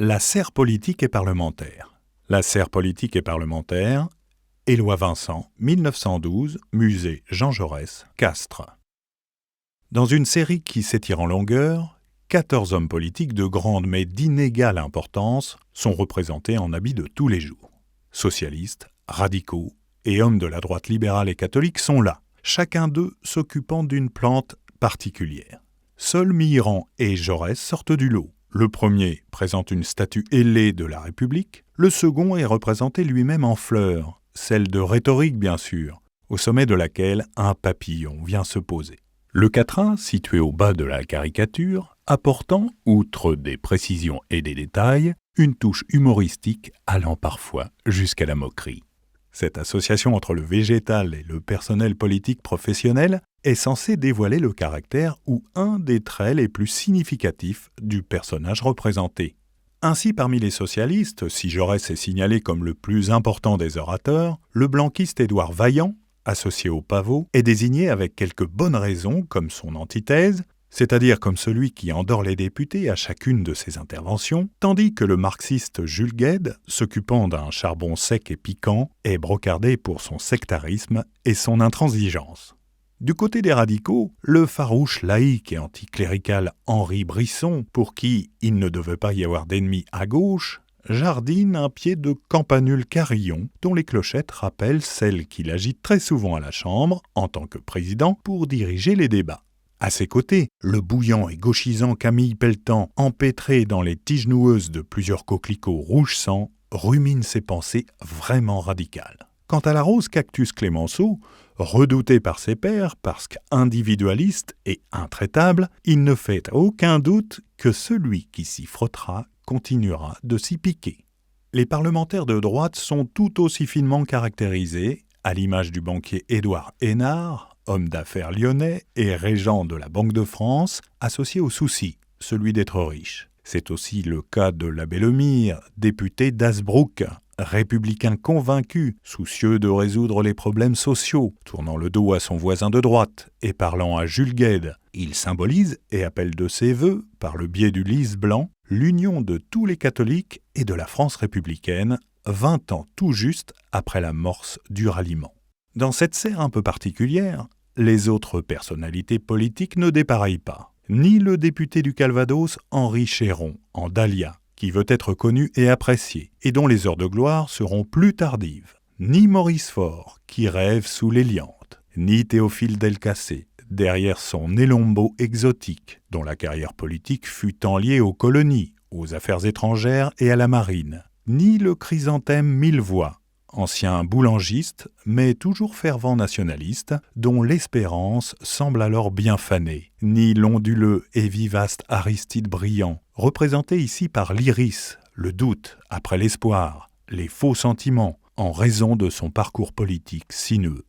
La serre politique et parlementaire. La serre politique et parlementaire, Éloi Vincent, 1912, musée Jean Jaurès, Castres. Dans une série qui s'étire en longueur, 14 hommes politiques de grande mais d'inégale importance sont représentés en habits de tous les jours. Socialistes, radicaux et hommes de la droite libérale et catholique sont là, chacun d'eux s'occupant d'une plante particulière. Seuls Mitterrand et Jaurès sortent du lot. Le premier présente une statue ailée de la République, le second est représenté lui-même en fleurs, celle de rhétorique bien sûr, au sommet de laquelle un papillon vient se poser. Le quatrain, situé au bas de la caricature, apportant, outre des précisions et des détails, une touche humoristique allant parfois jusqu'à la moquerie. Cette association entre le végétal et le personnel politique professionnel est censée dévoiler le caractère ou un des traits les plus significatifs du personnage représenté. Ainsi, parmi les socialistes, si Jaurès est signalé comme le plus important des orateurs, le blanquiste Édouard Vaillant, associé au pavot, est désigné avec quelques bonnes raisons comme son antithèse, c'est-à-dire comme celui qui endort les députés à chacune de ses interventions, tandis que le marxiste Jules Guesde, s'occupant d'un charbon sec et piquant, est brocardé pour son sectarisme et son intransigeance. Du côté des radicaux, le farouche laïque et anticlérical Henri Brisson, pour qui il ne devait pas y avoir d'ennemis à gauche, jardine un pied de campanule carillon dont les clochettes rappellent celles qu'il agite très souvent à la Chambre, en tant que président, pour diriger les débats. À ses côtés, le bouillant et gauchisant Camille Pelletan, empêtré dans les tiges noueuses de plusieurs coquelicots rouge sang, rumine ses pensées vraiment radicales. Quant à la rose cactus Clémenceau, redouté par ses pairs parce qu'individualiste et intraitable, il ne fait aucun doute que celui qui s'y frottera continuera de s'y piquer. Les parlementaires de droite sont tout aussi finement caractérisés, à l'image du banquier Édouard Hénard, homme d'affaires lyonnais et régent de la Banque de France, associé au souci, celui d'être riche. C'est aussi le cas de l'abbé Lemire, député d'Hazebrouck, républicain convaincu, soucieux de résoudre les problèmes sociaux, tournant le dos à son voisin de droite et parlant à Jules Guesde. Il symbolise et appelle de ses vœux, par le biais du lys blanc, l'union de tous les catholiques et de la France républicaine, 20 ans tout juste après l'amorce du ralliement. Dans cette serre un peu particulière, les autres personnalités politiques ne dépareillent pas. Ni le député du Calvados, Henri Chéron, en Dahlia, qui veut être connu et apprécié, et dont les heures de gloire seront plus tardives. Ni Maurice Faure, qui rêve sous l'Héliante. Ni Théophile Delcassé, derrière son Nélombo exotique, dont la carrière politique fut tant liée aux colonies, aux affaires étrangères et à la marine. Ni le Chrysanthème Millevoye, ancien boulangiste, mais toujours fervent nationaliste, dont l'espérance semble alors bien fanée, ni l'onduleux et vivace Aristide Briand, représenté ici par l'iris, le doute après l'espoir, les faux sentiments, en raison de son parcours politique sinueux.